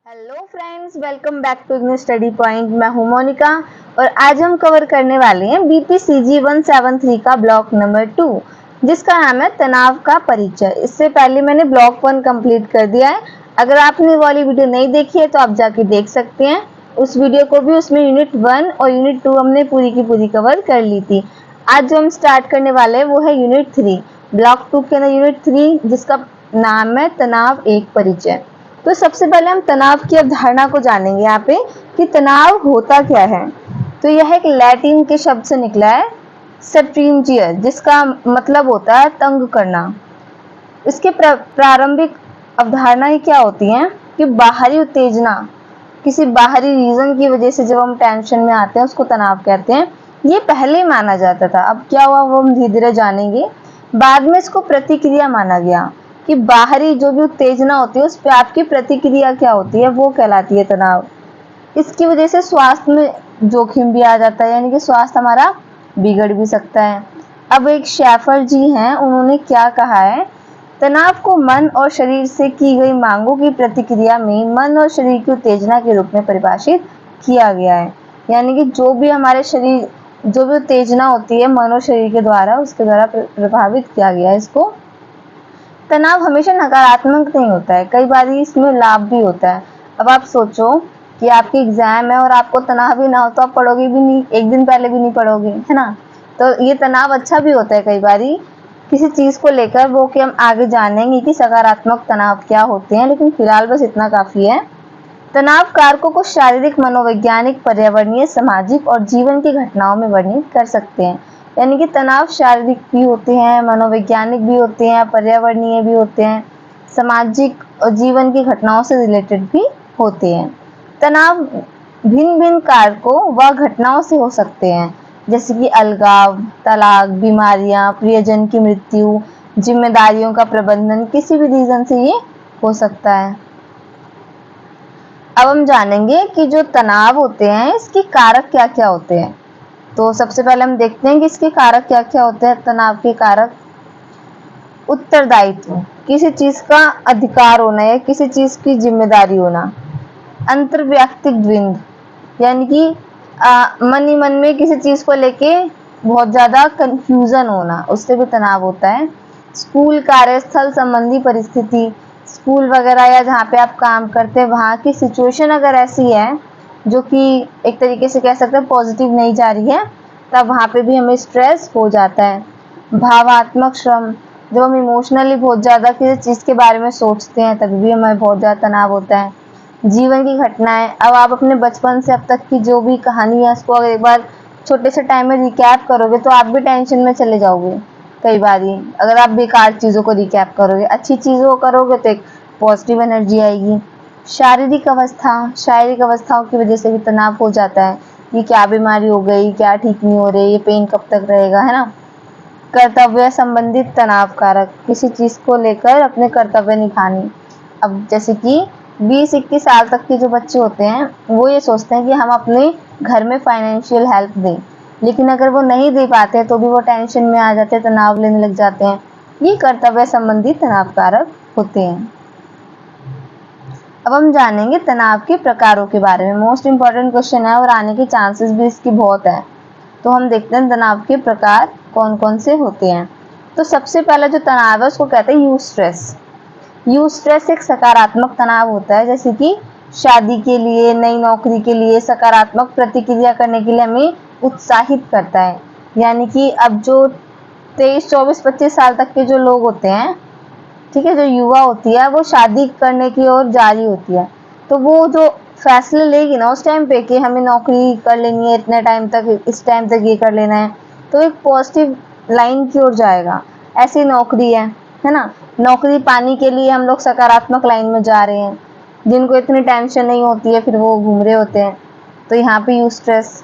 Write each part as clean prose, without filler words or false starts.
Hello friends, welcome back to IGNOU study point. मैं हूं मोनिका और आज हम कवर करने वाले हैं BPCG 173 का ब्लॉक नंबर 2 जिसका नाम है तनाव का परिचय। इससे पहले मैंने ब्लॉक 1 कंप्लीट कर दिया है। अगर आपने वाली वीडियो नहीं देखी है तो आप जाके देख सकते हैं उस वीडियो को भी। उसमें यूनिट 1 और यूनिट 2 हमने पूरी की पूरी कवर कर ली थी। आज जो हम स्टार्ट करने वाले हैं वो है यूनिट 3, ब्लॉक 2 के अंदर यूनिट 3 जिसका नाम है तनाव एक परिचय। तो सबसे पहले हम तनाव की अवधारणा को जानेंगे यहाँ पे कि तनाव होता क्या है। तो यह एक लैटिन के शब्द से निकला है स्ट्रिंजियर, जिसका मतलब होता है तंग करना। इसके प्रारंभिक अवधारणाएं क्या होती हैं कि बाहरी उत्तेजना, किसी बाहरी रीजन की वजह से जब हम टेंशन में आते हैं उसको तनाव कहते हैं। ये पहले माना जाता था, अब क्या हुआ वो हम धीरे धीरे जानेंगे। बाद में इसको प्रतिक्रिया माना गया कि बाहरी जो भी उत्तेजना होती है उस पर आपकी प्रतिक्रिया क्या होती है वो कहलाती है तनाव। इसकी वजह से स्वास्थ्य में जोखिम भी आ जाता है, यानी कि स्वास्थ्य हमारा बिगड़ भी सकता है। अब एक शेफर जी हैं, उन्होंने क्या कहा है, तनाव को मन और शरीर से की गई मांगों की प्रतिक्रिया में मन और शरीर की उत्तेजना के रूप में परिभाषित किया गया है। यानी कि जो भी हमारे शरीर, जो भी उत्तेजना होती है मन और शरीर के द्वारा, उसके द्वारा प्रभावित किया गया है इसको। तनाव हमेशा नकारात्मक नहीं होता है, कई बार इसमें लाभ भी होता है। अब आप सोचो कि आपकी एग्जाम है और आपको तनाव भी ना हो तो आप पढ़ोगे भी नहीं, एक दिन पहले भी नहीं पढ़ोगे, है ना। तो ये तनाव अच्छा भी होता है कई बार किसी चीज को लेकर, वो कि हम आगे जानेंगे कि सकारात्मक तनाव क्या होते हैं, लेकिन फिलहाल बस इतना काफी है। तनाव कारकों को शारीरिक, मनोवैज्ञानिक, पर्यावरणीय, सामाजिक और जीवन की घटनाओं में वर्णित कर सकते हैं। यानी कि तनाव शारीरिक भी होते हैं, मनोवैज्ञानिक भी होते हैं, पर्यावरणीय भी होते हैं, सामाजिक और जीवन की घटनाओं से रिलेटेड भी होते हैं। तनाव भिन्न भिन्न कारकों व घटनाओं से हो सकते हैं, जैसे कि अलगाव, तलाक, बीमारियां, प्रियजन की मृत्यु, जिम्मेदारियों का प्रबंधन, किसी भी रीजन से ये हो सकता है। अब हम जानेंगे कि जो तनाव होते हैं इसके कारक क्या क्या होते हैं। तो सबसे पहले हम देखते हैं कि इसके कारक क्या क्या होते हैं। तनाव के कारक: उत्तरदायित्व, किसी चीज का अधिकार होना या किसी चीज की जिम्मेदारी होना। अंतर्वैयक्तिक द्वंद, यानी कि मन ही मन में किसी चीज को लेके बहुत ज्यादा कंफ्यूजन होना, उससे भी तनाव होता है। स्कूल, कार्यस्थल संबंधी परिस्थिति, स्कूल वगैरह या जहाँ पे आप काम करते हैं वहाँ की सिचुएशन अगर ऐसी है जो कि एक तरीके से कह सकते हैं पॉजिटिव नहीं जा रही है, तब वहाँ पे भी हमें स्ट्रेस हो जाता है। भावात्मक श्रम, जब हम इमोशनली बहुत ज़्यादा किसी चीज़ के बारे में सोचते हैं तभी भी हमें बहुत ज़्यादा तनाव होता है। जीवन की घटनाएं, अब आप अपने बचपन से अब तक की जो भी कहानी है उसको अगर एक बार छोटे से टाइम में रिकैप करोगे तो आप भी टेंशन में चले जाओगे कई बार ही। अगर आप बेकार चीज़ों को रिकैप करोगे, अच्छी चीज़ों को करोगे तो एक पॉजिटिव एनर्जी आएगी। शारीरिक अवस्था, शारीरिक अवस्थाओं की वजह से भी तनाव हो जाता है, ये क्या बीमारी हो गई, क्या ठीक नहीं हो रही, ये पेन कब तक रहेगा, है ना। कर्तव्य संबंधित तनाव कारक, किसी चीज़ को लेकर अपने कर्तव्य निभाने। अब जैसे कि 20-21 साल तक के जो बच्चे होते हैं वो ये सोचते हैं कि हम अपने घर में फाइनेंशियल हेल्प दें, लेकिन अगर वो नहीं दे पाते हैं तो भी वो टेंशन में आ जाते हैं, तनाव लेने लग जाते हैं। ये कर्तव्य संबंधी तनाव कारक होते हैं। अब हम जानेंगे तनाव के प्रकारों के बारे में। मोस्ट इंपॉर्टेंट क्वेश्चन है और आने के चांसेस भी इसकी बहुत है। तो हम देखते हैं तनाव के प्रकार कौन कौन से होते हैं। तो सबसे पहला जो तनाव है उसको कहते हैं यूस्ट्रेस। यूस्ट्रेस एक सकारात्मक तनाव होता है, जैसे कि शादी के लिए, नई नौकरी के लिए सकारात्मक प्रतिक्रिया करने के लिए हमें उत्साहित करता है। यानी कि अब जो 23, 24, 25 साल तक के जो लोग होते हैं, ठीक है, जो युवा होती है वो शादी करने की ओर जा रही होती है, तो वो जो फैसले लेगी ना उस टाइम पे कि हमें नौकरी कर लेनी है इतने टाइम तक, इस टाइम तक ये कर लेना है, तो एक पॉजिटिव लाइन की ओर जाएगा। ऐसी नौकरी है ना। नौकरी पाने के लिए हम लोग सकारात्मक लाइन में जा रहे हैं। जिनको इतनी टेंशन नहीं होती है फिर वो घूम रहे होते हैं। तो यहाँ पे यूस्ट्रेस।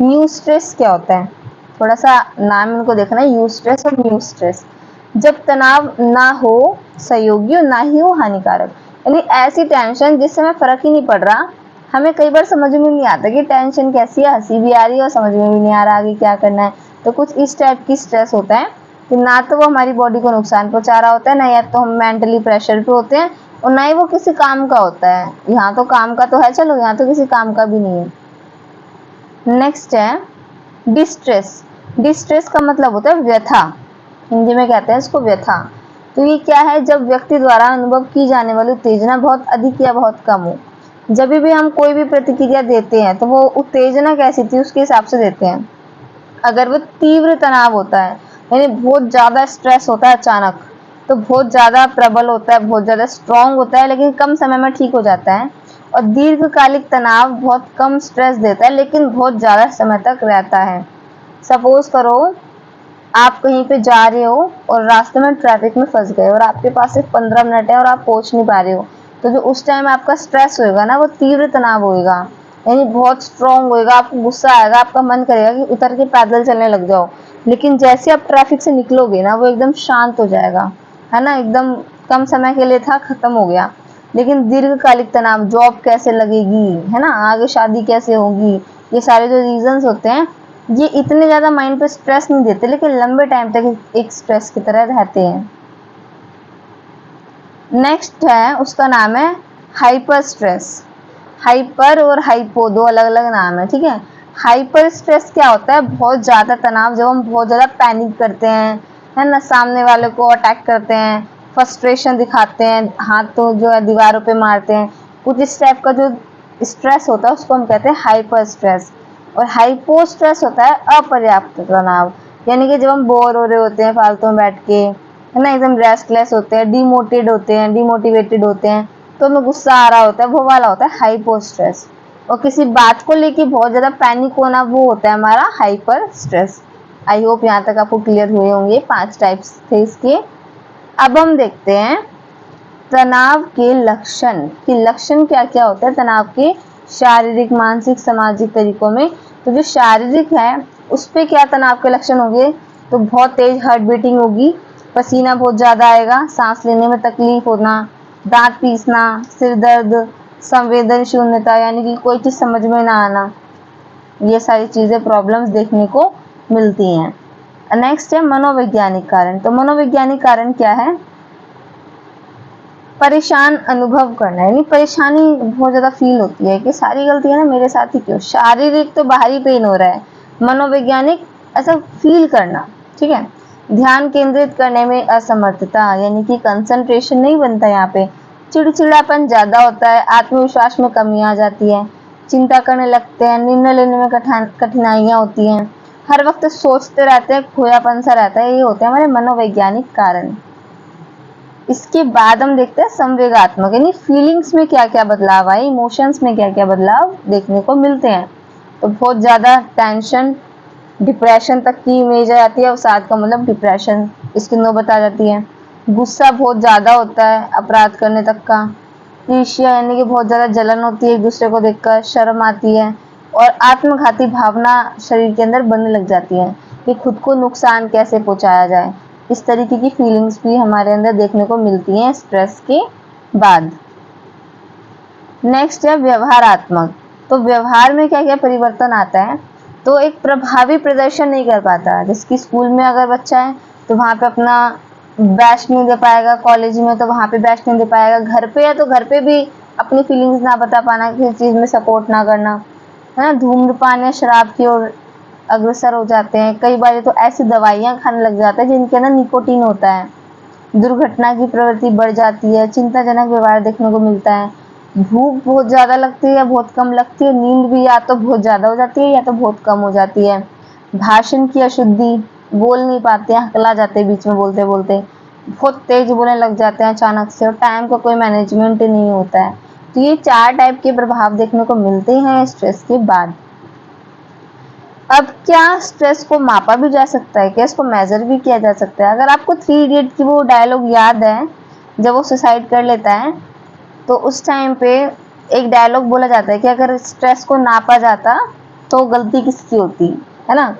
न्यू स्ट्रेस क्या होता है, थोड़ा सा नाम इनको देखना है, यू स्ट्रेस और न्यू स्ट्रेस। जब तनाव ना हो सहयोगी और ना ही हो हानिकारक, यानी ऐसी टेंशन जिससे हमें फर्क ही नहीं पड़ रहा। हमें कई बार समझ में नहीं आता कि टेंशन कैसी है, हंसी भी आ रही है और समझ में भी नहीं आ रहा आगे क्या करना है। तो कुछ इस टाइप की स्ट्रेस होता है कि ना तो वो हमारी बॉडी को नुकसान पहुंचा रहा होता है, ना या तो हम मेंटली प्रेशर पे होते हैं, और ना ही वो किसी काम का होता है। यहाँ तो काम का तो है, चलो यहाँ तो किसी काम का भी नहीं है। नेक्स्ट है डिस्ट्रेस। डिस्ट्रेस का मतलब होता है व्यथा, हिंदी में कहते हैं इसको व्यथा। तो ये क्या है, जब व्यक्ति द्वारा अनुभव की जाने वाली उत्तेजना बहुत अधिक या बहुत कम हो। जब भी हम कोई भी प्रतिक्रिया देते हैं तो वो उत्तेजना कैसी थी उसके हिसाब से देते हैं। अगर वो तीव्र तनाव होता है, यानी बहुत ज्यादा स्ट्रेस होता है अचानक, तो बहुत ज्यादा प्रबल होता है, बहुत ज्यादा स्ट्रांग होता है, लेकिन कम समय में ठीक हो जाता है। और दीर्घकालिक तनाव बहुत कम स्ट्रेस देता है लेकिन बहुत ज्यादा समय तक रहता है। सपोज करो आप कहीं पे जा रहे हो और रास्ते में ट्रैफिक में फंस गए और आपके पास सिर्फ 15 मिनट है और आप पहुंच नहीं पा रहे हो, तो जो उस टाइम आपका स्ट्रेस होएगा ना, वो तीव्र तनाव होएगा, यानी बहुत स्ट्रांग होएगा। आपको गुस्सा आएगा, आपका मन करेगा कि उतर के पैदल चलने लग जाओ, लेकिन जैसे आप ट्रैफिक से निकलोगे ना, वो एकदम शांत हो जाएगा, है ना, एकदम कम समय के लिए था, खत्म हो गया। लेकिन दीर्घकालिक तनाव, जॉब कैसे लगेगी, है ना, आगे शादी कैसे होगी, ये सारे जो रीजंस होते हैं, ये इतने ज्यादा माइंड पे स्ट्रेस नहीं देते, लेकिन लंबे टाइम तक एक स्ट्रेस की तरह रहते हैं। नेक्स्ट है, उसका नाम है हाइपर स्ट्रेस। हाइपर और हाइपो दो अलग अलग नाम है, ठीक है। हाइपर स्ट्रेस क्या होता है, बहुत ज्यादा तनाव, जब हम बहुत ज्यादा पैनिक करते हैं, है ना, सामने वाले को अटैक करते हैं, फ्रस्ट्रेशन दिखाते हैं, हाथ तो जो है दीवारों पे मारते हैं, कुछ इस टाइप का जो स्ट्रेस होता है उसको हम कहते हैं हाइपर स्ट्रेस। और हाइपो स्ट्रेस होता है अपर्याप्त तनाव, यानी कि जब हम बोर हो रहे होते हैं फालतू में बैठ के, है ना, एकदम रेस्टलेस होते हैं, डिमोटिवेटेड होते हैं, तो हमें गुस्सा आ रहा होता है, वो वाला होता है हाइपो स्ट्रेस। और किसी बात को लेके बहुत ज्यादा पैनिक होना, वो होता है हमारा हाइपर स्ट्रेस। आई होप यहाँ तक आपको क्लियर हुए होंगे, 5 टाइप्स थे इसके। अब हम देखते हैं तनाव के लक्षण कि लक्षण क्या क्या होते हैं तनाव के, शारीरिक, मानसिक, सामाजिक तरीकों में। तो जो शारीरिक है उस पे क्या तनाव के लक्षण होंगे, तो बहुत तेज हार्ट बीटिंग होगी, पसीना बहुत ज्यादा आएगा, सांस लेने में तकलीफ होना, दांत पीसना, सिर दर्द, संवेदन शून्यता, यानी कि कोई चीज समझ में ना आना, ये सारी चीजें प्रॉब्लम्स देखने को मिलती हैं। नेक्स्ट है मनोवैज्ञानिक कारण। तो मनोवैज्ञानिक कारण क्या है, परेशान अनुभव करना, यानी परेशानी बहुत ज्यादा फील होती है कि सारी गलतियां ना मेरे साथ ही क्यों। शारीरिक तो बाहरी पेन हो रहा है, मनोवैज्ञानिक ऐसा फील करना, ठीक है। ध्यान केंद्रित करने में असमर्थता, यानी कि कंसंट्रेशन नहीं बनता यहाँ पे, चिड़चिड़ापन ज्यादा होता है, आत्मविश्वास में कमी आ जाती है, चिंता करने लगते हैं, निर्णय लेने में कठिनाइयां होती हैं, हर वक्त सोचते रहते हैं, खोयापन सा रहता है, ये होते हैं हमारे मनोवैज्ञानिक कारण। इसके बाद हम देखते हैं संवेगात्मक, यानी फीलिंग्स में क्या क्या बदलाव आए, इमोशंस में क्या क्या बदलाव देखने को मिलते हैं। तो बहुत ज्यादा टेंशन, डिप्रेशन तक की इमेज आ जाती है, अवसाद का मतलब डिप्रेशन, इसकी नौबत आ जाती है। गुस्सा बहुत ज्यादा होता है, अपराध करने तक का। ईर्ष्या, यानी कि बहुत ज्यादा जलन होती है एक दूसरे को देखकर, शर्म आती है, और आत्मघाती भावना शरीर के अंदर बनने लग जाती है कि खुद को नुकसान कैसे पहुंचाया जाए। इस तरीके की फीलिंग्स भी हमारे अंदर देखने को मिलती हैं स्ट्रेस के बाद। नेक्स्ट है व्यवहारात्मक। तो व्यवहार में क्या क्या परिवर्तन आता है, तो एक प्रभावी प्रदर्शन नहीं कर पाता, जैसे स्कूल में अगर बच्चा है तो वहां पे अपना बेस्ट नहीं दे पाएगा, कॉलेज में तो वहां पे बेस्ट नहीं दे पाएगा, घर पे है तो घर पे भी अपनी फीलिंग्स ना बता पाना, किसी चीज में सपोर्ट ना करना, है ना, धूम्रपान या शराब की ओर अग्रसर हो जाते हैं। कई बार तो ऐसी दवाइयां खाने लग जाते हैं जिनके अंदर निकोटीन होता है। दुर्घटना की प्रवृत्ति बढ़ जाती है, चिंताजनक व्यवहार देखने को मिलता है, भूख बहुत ज्यादा लगती है या बहुत कम लगती है, नींद भी या तो बहुत ज्यादा हो जाती है या तो बहुत कम हो जाती है, भाषण की अशुद्धि, बोल नहीं पाते हैं, हकला जाते हैं बीच में बोलते बोलते, बहुत तेज बोलने लग जाते हैं अचानक से, और टाइम का कोई मैनेजमेंट नहीं होता है। तो ये 4 टाइप के प्रभाव देखने को मिलते हैं स्ट्रेस के बाद। अब क्या स्ट्रेस को मापा भी जा सकता है, क्या इसको मेजर भी किया जा सकता है। अगर आपको 3 इडियट की वो डायलॉग याद है, जब वो सुसाइड कर लेता है तो उस टाइम पे एक डायलॉग बोला जाता है कि अगर स्ट्रेस को नापा जाता तो गलती किसकी होती, है ना,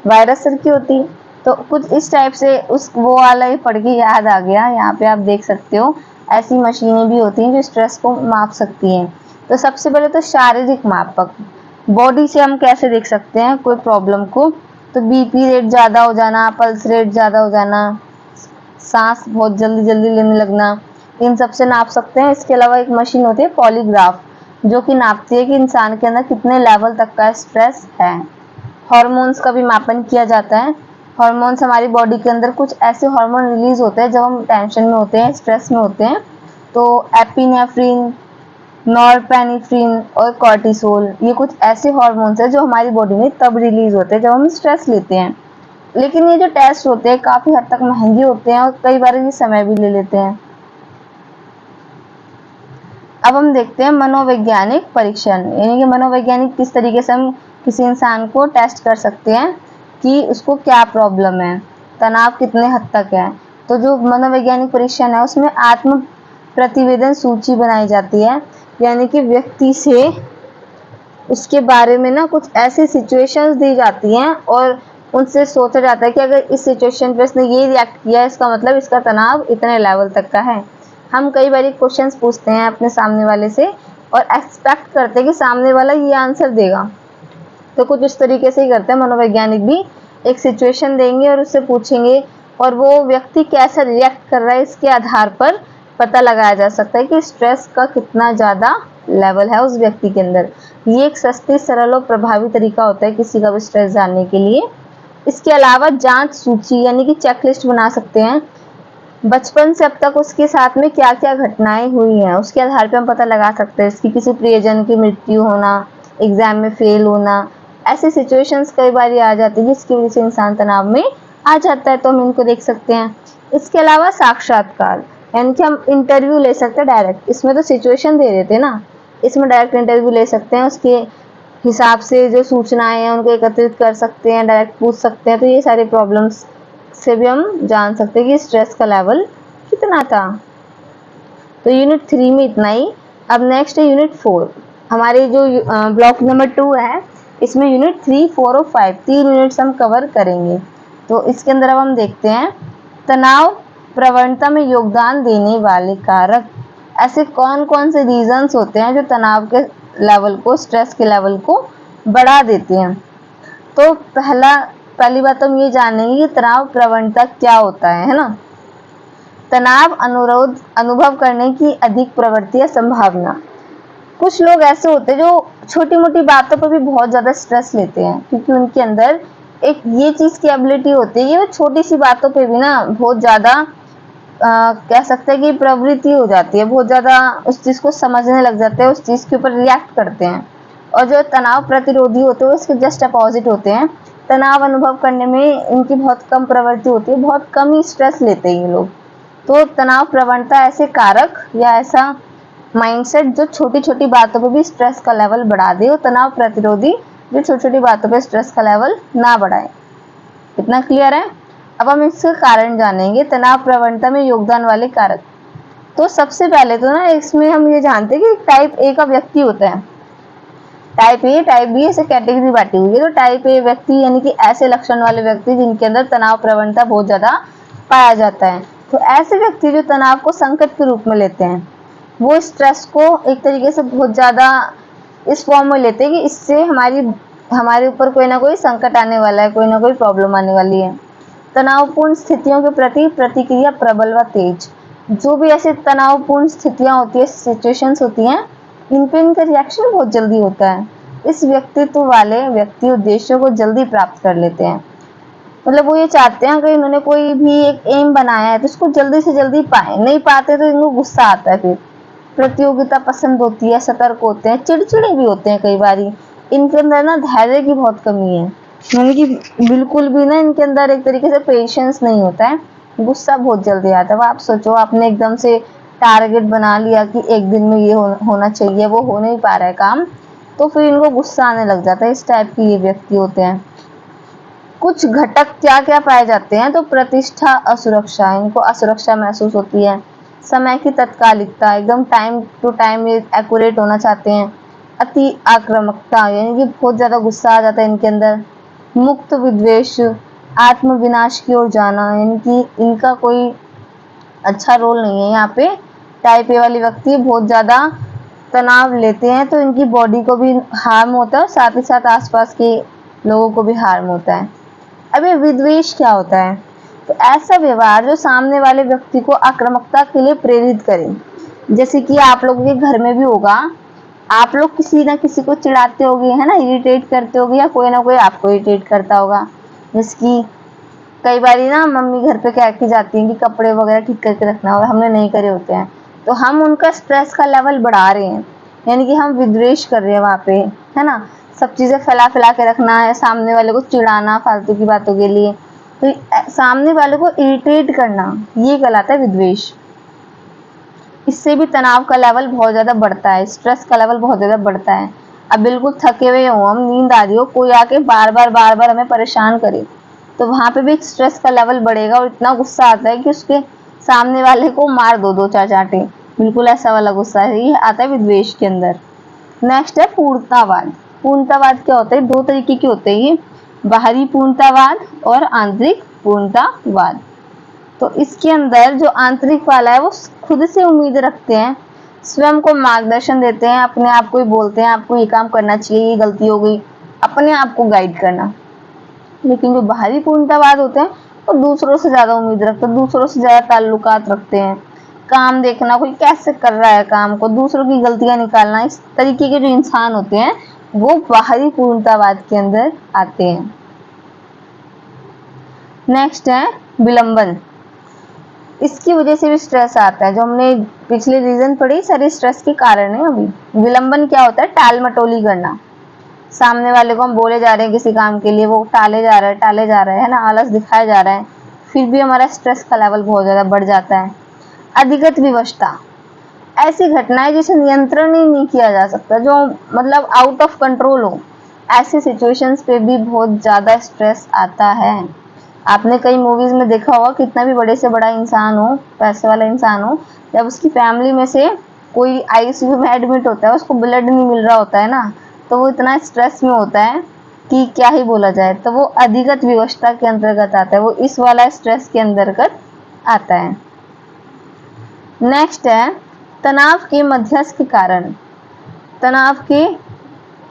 वायरस सर की होती। तो कुछ इस टाइप से उस वो वाला ही पढ़ के याद आ गया। यहाँ पे आप देख सकते हो ऐसी मशीनें भी होती हैं जो स्ट्रेस को माप सकती हैं। तो सबसे पहले तो शारीरिक मापक, बॉडी से हम कैसे देख सकते हैं कोई प्रॉब्लम को, तो बीपी रेट ज्यादा हो जाना, पल्स रेट ज्यादा हो जाना, सांस बहुत जल्दी जल्दी लेने लगना, इन सब से नाप सकते हैं। इसके अलावा एक मशीन होती है पॉलीग्राफ, जो कि नापती है कि इंसान के अंदर कितने लेवल तक का स्ट्रेस है। हार्मोन्स का भी मापन किया जाता है। हार्मोन्स हमारी बॉडी के अंदर कुछ ऐसे हार्मोन रिलीज होते हैं जब हम टेंशन में होते हैं, स्ट्रेस में होते हैं। तो एपिनेफ्रिन, नॉरपेनेफ्रिन और कॉर्टिसोल, ये कुछ ऐसे हार्मोन्स हैं जो हमारी बॉडी में तब रिलीज होते हैं जब हम स्ट्रेस लेते हैं। लेकिन ये जो टेस्ट होते हैं काफी हद तक महंगे होते हैं और कई बार ये समय भी ले लेते हैं। अब हम देखते हैं मनोवैज्ञानिक परीक्षण, यानी कि मनोवैज्ञानिक किस तरीके से हम किसी इंसान को टेस्ट कर सकते हैं कि उसको क्या प्रॉब्लम है, तनाव कितने हद तक है। तो जो मनोवैज्ञानिक परीक्षण है उसमें आत्म प्रतिवेदन सूची बनाई जाती है, यानी कि व्यक्ति से उसके बारे में ना कुछ ऐसी सिचुएशंस दी जाती हैं और उनसे सोचा जाता है कि अगर इस सिचुएशन पे इसने ये रिएक्ट किया, इसका मतलब इसका तनाव इतने लेवल तक का है। हम कई बार क्वेश्चंस पूछते हैं अपने सामने वाले से और एक्सपेक्ट करते हैं कि सामने वाला ये आंसर देगा, तो कुछ इस तरीके से ही करते हैं मनोवैज्ञानिक भी। एक सिचुएशन देंगे और उससे पूछेंगे और वो व्यक्ति कैसा रिएक्ट कर रहा है, इसके आधार पर पता लगाया जा सकता है कि स्ट्रेस का कितना ज़्यादा लेवल है उस व्यक्ति के अंदर। ये एक सस्ती, सरल और प्रभावी तरीका होता है किसी का भी स्ट्रेस जानने के लिए। इसके अलावा जांच सूची यानी कि चेकलिस्ट बना सकते हैं। बचपन से अब तक उसके साथ में क्या क्या घटनाएं हुई हैं, उसके आधार पर हम पता लगा सकते हैं। इसकी किसी प्रियजन की मृत्यु होना, एग्जाम में फेल होना, ऐसी सिचुएशंस कई बार आ जाती है जिसकी वजह से इंसान तनाव में आ जाता है, तो हम इनको देख सकते हैं। इसके अलावा साक्षात्कार, यानी कि हम इंटरव्यू ले सकते हैं डायरेक्ट। इसमें तो सिचुएशन दे देते हैं ना, इसमें डायरेक्ट इंटरव्यू ले सकते हैं। उसके हिसाब से जो सूचनाएं हैं उनको एकत्रित कर सकते हैं, डायरेक्ट पूछ सकते हैं। तो ये सारे प्रॉब्लम्स से भी हम जान सकते हैं कि स्ट्रेस का लेवल कितना था। तो यूनिट 3 में इतना ही। अब नेक्स्ट है यूनिट 4। हमारे जो ब्लॉक नंबर 2 है इसमें यूनिट 3, 4 और 5 3 यूनिट्स हम कवर करेंगे। तो इसके अंदर अब हम देखते हैं तनाव प्रवणता में योगदान देने वाले कारक। ऐसे कौन कौन से रीजंस होते हैं जो तनाव के लेवल को, स्ट्रेस के लेवल को बढ़ा देते हैं। तो पहली बात हम ये जानेंगे कि तनाव प्रवणता क्या होता है ना। तनाव अनुभव करने की अधिक प्रवृत्ति या संभावना। कुछ लोग ऐसे होते हैं जो छोटी मोटी बातों पर भी बहुत ज्यादा स्ट्रेस लेते हैं, क्योंकि उनके अंदर एक ये चीज की एबिलिटी होती है कि वो छोटी सी बातों पे भी ना बहुत ज्यादा कह सकते हैं कि प्रवृत्ति हो जाती है, बहुत ज्यादा उस चीज को समझने लग जाते हैं, उस चीज के ऊपर रिएक्ट करते हैं। और जो तनाव प्रतिरोधी होते हैं उसके जस्ट अपोजिट होते हैं। तनाव अनुभव करने में इनकी बहुत कम प्रवृत्ति होती है, बहुत कम ही स्ट्रेस लेते हैं ये लोग। तो तनाव प्रवणता ऐसे कारक या ऐसा माइंडसेट जो छोटी छोटी बातों पर भी स्ट्रेस का लेवल बढ़ा दे, और तनाव प्रतिरोधी जो छोटी छोटी बातों पर स्ट्रेस का लेवल ना बढ़ाए। इतना क्लियर है। अब हम इसके कारण जानेंगे, तनाव प्रवणता में योगदान वाले कारक। तो सबसे पहले तो ना इसमें हम ये जानते हैं कि टाइप ए का व्यक्ति होता है, टाइप ए, टाइप बी, ऐसे कैटेगरी बांटी हुई है। तो टाइप ए व्यक्ति यानी कि ऐसे लक्षण वाले व्यक्ति जिनके अंदर तनाव प्रवणता बहुत ज्यादा पाया जाता है। तो ऐसे व्यक्ति जो तनाव को संकट के रूप में लेते हैं, वो स्ट्रेस को एक तरीके से बहुत ज्यादा इस फॉर्म में लेते हैं कि इससे हमारे ऊपर कोई ना कोई संकट आने वाला है, कोई ना कोई प्रॉब्लम आने वाली है। तनावपूर्ण स्थितियों के प्रति प्रतिक्रिया प्रबल व तेज। जो भी ऐसे तनावपूर्ण स्थितियां होती है, सिचुएशंस होती हैं, इन पे इनका रिएक्शन बहुत जल्दी होता है। इस व्यक्तित्व वाले व्यक्ति उद्देश्यों को जल्दी प्राप्त कर लेते हैं। मतलब वो ये चाहते हैं कि इन्होंने कोई भी एक एम बनाया है तो उसको जल्दी से जल्दी पाए, नहीं पाते तो इनको गुस्सा आता है। फिर प्रतियोगिता पसंद होती है, सतर्क होते हैं, चिड़चिड़े भी होते हैं कई बार। इनके अंदर ना धैर्य की बहुत कमी है, यानी कि बिल्कुल भी ना इनके अंदर एक तरीके से पेशेंस नहीं होता है, गुस्सा बहुत जल्दी आता है। आप सोचो, आपने एकदम से टारगेट बना लिया कि एक दिन में ये होना चाहिए, वो हो नहीं पा रहा है काम, तो फिर इनको गुस्सा आने लग जाता है। इस टाइप के ये व्यक्ति होते हैं। कुछ घटक क्या क्या पाए जाते हैं, तो प्रतिष्ठा, असुरक्षा, इनको असुरक्षा महसूस होती है। समय की तत्कालिकता, एकदम टाइम टू टाइम ये एक्यूरेट होना चाहते हैं। अति आक्रामकता, यानी कि बहुत ज्यादा गुस्सा आ जाता है इनके अंदर। मुक्त विद्वेष, आत्म विनाश की ओर जाना, यानी कि इनका कोई अच्छा रोल नहीं है यहाँ पे। टाइप ए वाले व्यक्ति बहुत ज्यादा तनाव लेते हैं तो इनकी बॉडी को भी हार्म होता है और साथ ही साथ आसपास के लोगों को भी हार्म होता है। अब ये विद्वेष क्या होता है, तो ऐसा व्यवहार जो सामने वाले व्यक्ति को आक्रामकता के लिए प्रेरित करे। जैसे कि आप लोगों के घर में भी होगा, आप लोग किसी ना किसी को चिढ़ाते होगे, है ना, इरिटेट करते होगे, या कोई ना कोई आपको इरिटेट करता होगा। जैसे कि कई बारी ना मम्मी घर पे कह के जाती हैं कि कपड़े वगैरह ठीक करके रखना, और हमने नहीं करे होते हैं, तो हम उनका स्ट्रेस का लेवल बढ़ा रहे हैं, यानी कि हम विद्वेष कर रहे हैं वहाँ पे, है ना। सब चीजें फैला फैला के रखना है, सामने वाले को चिढ़ाना फालतू की बातों के लिए, तो सामने वाले को इरिटेट करना, ये कहलाता है विद्वेष। इससे भी तनाव का लेवल बहुत ज्यादा बढ़ता है, स्ट्रेस का लेवल बहुत ज्यादा बढ़ता है। अब बिल्कुल थके हुए हो हम, नींद आ रही हो, कोई आके बार बार हमें परेशान करे, तो वहां पे भी स्ट्रेस का लेवल बढ़ेगा, और इतना गुस्सा आता है कि उसके सामने वाले को मार दो, दो चार चांटे, बिल्कुल ऐसा वाला गुस्सा है, ये आता है विद्वेष के अंदर। नेक्स्ट है पूर्णतावाद। पूर्णतावाद क्या होता है? दो तरीके के होते हैं ये, बाहरी पूर्णतावाद और आंतरिक पूर्णतावाद। तो इसके अंदर जो आंतरिक वाला है वो खुद से उम्मीद रखते हैं, स्वयं को मार्गदर्शन देते हैं, अपने आप को ही बोलते हैं आपको ये काम करना चाहिए, ये गलती हो गई, अपने आप को गाइड करना। लेकिन जो बाहरी पूर्णतावाद होते हैं वो दूसरों से ज्यादा उम्मीद रखते हैं, दूसरों से ज्यादा ताल्लुकात रखते हैं, काम देखना कोई कैसे कर रहा है काम को, दूसरों की गलतियां निकालना, इस तरीके के जो इंसान होते हैं वो बाहरी पूर्णतावाद के अंदर आते हैं। नेक्स्ट है विलंबन। इसकी वजह से भी स्ट्रेस आता है, जो हमने पिछले रीजन पढ़ी सारे स्ट्रेस के कारण है। अभी विलंबन क्या होता है? टाल मटोली करना। सामने वाले को हम बोले जा रहे हैं किसी काम के लिए, वो टाले जा रहा है ना, आलस दिखाया जा रहा है, फिर भी हमारा स्ट्रेस का लेवल बहुत ज्यादा बढ़ जाता है। अधिगत विवशता, ऐसी घटनाएं जिसे नियंत्रण ही नहीं किया जा सकता, जो मतलब आउट ऑफ कंट्रोल हो, ऐसे सिचुएशंस पे भी बहुत ज्यादा स्ट्रेस आता है। आपने कई मूवीज में देखा होगा, कितना भी बड़े से बड़ा इंसान हो, पैसे वाला इंसान हो, जब उसकी फैमिली में से कोई आईसीयू में एडमिट होता है, उसको ब्लड नहीं मिल रहा होता है ना, तो वो इतना स्ट्रेस में होता है कि क्या ही बोला जाए। तो वो अधिगत विवशता के अंतर्गत आता है, वो इस वाला स्ट्रेस के अंतर्गत आता है। नेक्स्ट है तनाव के मध्यस्थ के कारण। तनाव के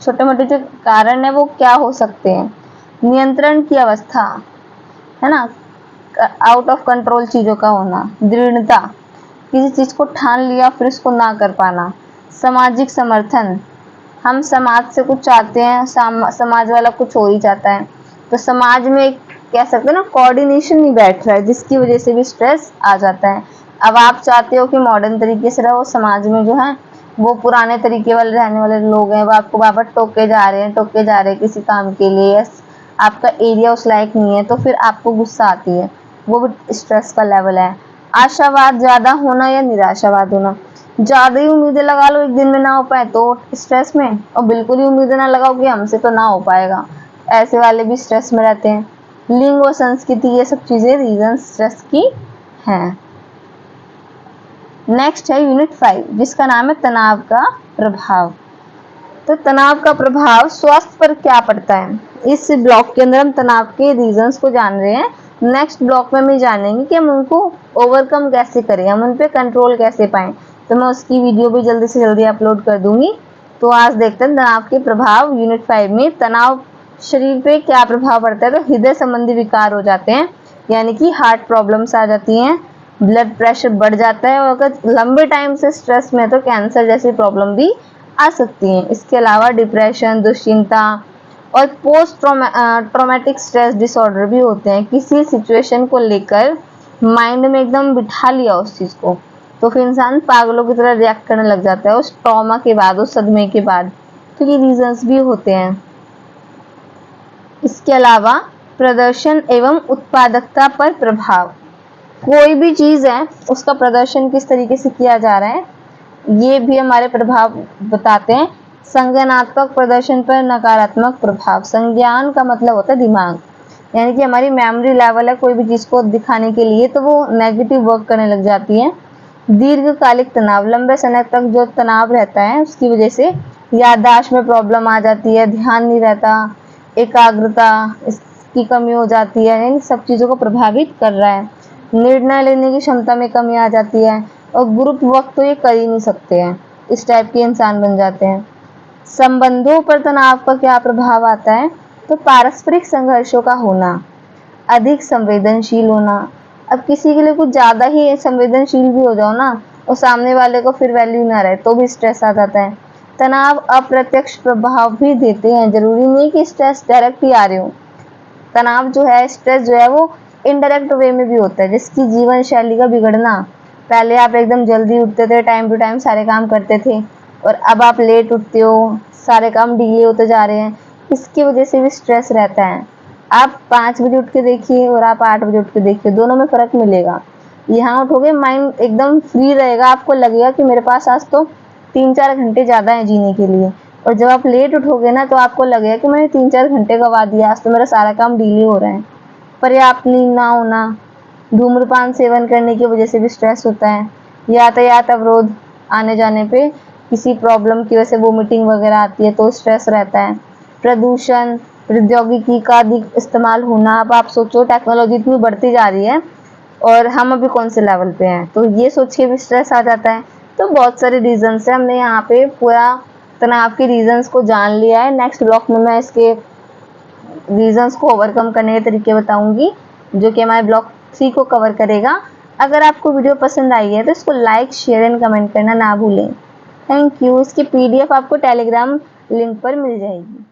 छोटे मोटे जो कारण है वो क्या हो सकते हैं? नियंत्रण की अवस्था, है ना, आउट ऑफ कंट्रोल चीजों का होना, दृढ़ता, किसी चीज को ठान लिया फिर उसको ना कर पाना, सामाजिक समर्थन, हम समाज से कुछ चाहते हैं, समाज वाला कुछ और ही चाहता है, तो समाज में कह सकते हैं ना कोऑर्डिनेशन नहीं बैठ रहा है, जिसकी वजह से भी स्ट्रेस आ जाता है। अब आप चाहते हो कि मॉडर्न तरीके से रहो, समाज में जो है वो पुराने तरीके वाले रहने वाले लोग हैं, वो आपको बार बार टोके जा रहे हैं किसी काम के लिए, आपका एरिया उस लायक नहीं है, तो फिर आपको गुस्सा आती है, वो भी स्ट्रेस का लेवल है। आशावाद ज्यादा होना या निराशावाद होना, ज्यादा ही उम्मीदें लगा लो, एक दिन में ना हो पाए तो स्ट्रेस में, और बिल्कुल ही उम्मीदें ना लगाओ कि हमसे तो ना हो पाएगा, ऐसे वाले भी स्ट्रेस में रहते हैं। लिंग और संस्कृति, ये सब चीजें रीजन स्ट्रेस की हैं। नेक्स्ट है यूनिट 5, जिसका नाम है तनाव का प्रभाव। तो तनाव का प्रभाव स्वास्थ्य पर क्या पड़ता है? इस ब्लॉक के अंदर हम तनाव के रीजंस को जान रहे हैं। नेक्स्ट ब्लॉक में हम जानेंगे कि हम उनको ओवरकम कैसे करें, हम उन पे कंट्रोल कैसे पाएं, तो मैं उसकी वीडियो भी जल्दी से जल्दी अपलोड कर दूंगी। तो आज देखते हैं तनाव के प्रभाव यूनिट 5 में। तनाव शरीर पे क्या प्रभाव पड़ता है? तो हृदय संबंधी विकार हो जाते हैं, यानी कि हार्ट प्रॉब्लम्स आ जाती हैं, ब्लड प्रेशर बढ़ जाता है, और अगर लंबे टाइम से स्ट्रेस में है तो कैंसर जैसी प्रॉब्लम भी आ सकती हैं। इसके अलावा डिप्रेशन, दुश्चिंता और पोस्ट ट्रॉमेटिक स्ट्रेस डिसऑर्डर भी होते हैं। किसी सिचुएशन को लेकर माइंड में एकदम बिठा लिया उस चीज को, तो फिर इंसान पागलों की तरह रिएक्ट करने लग जाता है उस ट्रॉमा के बाद, उस सदमे के बाद। तो ये रीजंस भी होते हैं। इसके अलावा प्रदर्शन एवं उत्पादकता पर प्रभाव, कोई भी चीज है उसका प्रदर्शन किस तरीके से किया जा रहा है, ये भी हमारे प्रभाव बताते हैं। संज्ञानात्मक प्रदर्शन पर नकारात्मक प्रभाव, संज्ञान का मतलब होता है दिमाग, यानी कि हमारी मेमोरी लेवल है कोई भी चीज को दिखाने के लिए, तो वो नेगेटिव वर्क करने लग जाती है। दीर्घकालिक तनाव, लंबे समय तक जो तनाव रहता है उसकी वजह से याददाश्त में प्रॉब्लम आ जाती है, ध्यान नहीं रहता, एकाग्रता इसकी कमी हो जाती है, इन सब चीजों को प्रभावित कर रहा है। निर्णय लेने की क्षमता में कमी आ जाती है, और ग्रुप वर्क तो ये कर ही नहीं सकते हैं, इस टाइप के इंसान बन जाते हैं। संबंधों पर तनाव का क्या प्रभाव आता है? तो पारस्परिक संघर्षों का होना, अधिक संवेदनशील होना। अब किसी के लिए कुछ ज़्यादा ही संवेदनशील भी हो जाओ ना और सामने वाले को फिर वैल्यू ना रहे तो भी स्ट्रेस आ जाता है। तनाव अप्रत्यक्ष प्रभाव भी देते हैं, जरूरी नहीं कि स्ट्रेस डायरेक्ट ही आ रहे हो। तनाव जो है, स्ट्रेस जो है वो इनडायरेक्ट वे में भी होता है, जिसकी जीवन शैली का बिगड़ना। पहले आप एकदम जल्दी उठते थे, टाइम टू टाइम सारे काम करते थे, और अब आप लेट उठते हो, सारे काम डिले होते जा रहे हैं। इसकी वजह से भी स्ट्रेस रहता है। आप 5 बजे उठ के देखिए और आप 8 बजे उठ के देखिए, दोनों में फ़र्क मिलेगा। यहाँ उठोगे माइंड एकदम फ्री रहेगा, आपको लगेगा कि मेरे पास आज तो 3-4 घंटे ज़्यादा हैं जीने के लिए। और जब आप लेट उठोगे ना तो आपको लगेगा कि मैंने 3-4 घंटे गवा दिया, आज तो मेरा सारा काम डिले हो रहा है। पर्याप्त नींद ना होना, धूम्रपान सेवन करने की वजह से भी स्ट्रेस होता है। यातायात अवरोध, आने जाने पे किसी प्रॉब्लम की वजह से वोमिटिंग वगैरह आती है तो स्ट्रेस रहता है। प्रदूषण, प्रौद्योगिकी का अधिक इस्तेमाल होना। अब आप सोचो, टेक्नोलॉजी इतनी बढ़ती जा रही है और हम अभी कौन से लेवल पे हैं, तो ये सोच के भी स्ट्रेस आ जाता है। तो बहुत सारे रीजंस है, हमने यहाँ पे पूरा तनाव के रीजंस को जान लिया है। नेक्स्ट ब्लॉक में मैं इसके रीजंस को ओवरकम करने के तरीके बताऊंगी, जो कि हमारे ब्लॉक 3 को कवर करेगा। अगर आपको वीडियो पसंद आई है तो इसको लाइक, शेयर एंड कमेंट करना ना भूलें। Thank you. इसकी PDF आपको टेलीग्राम लिंक पर मिल जाएगी।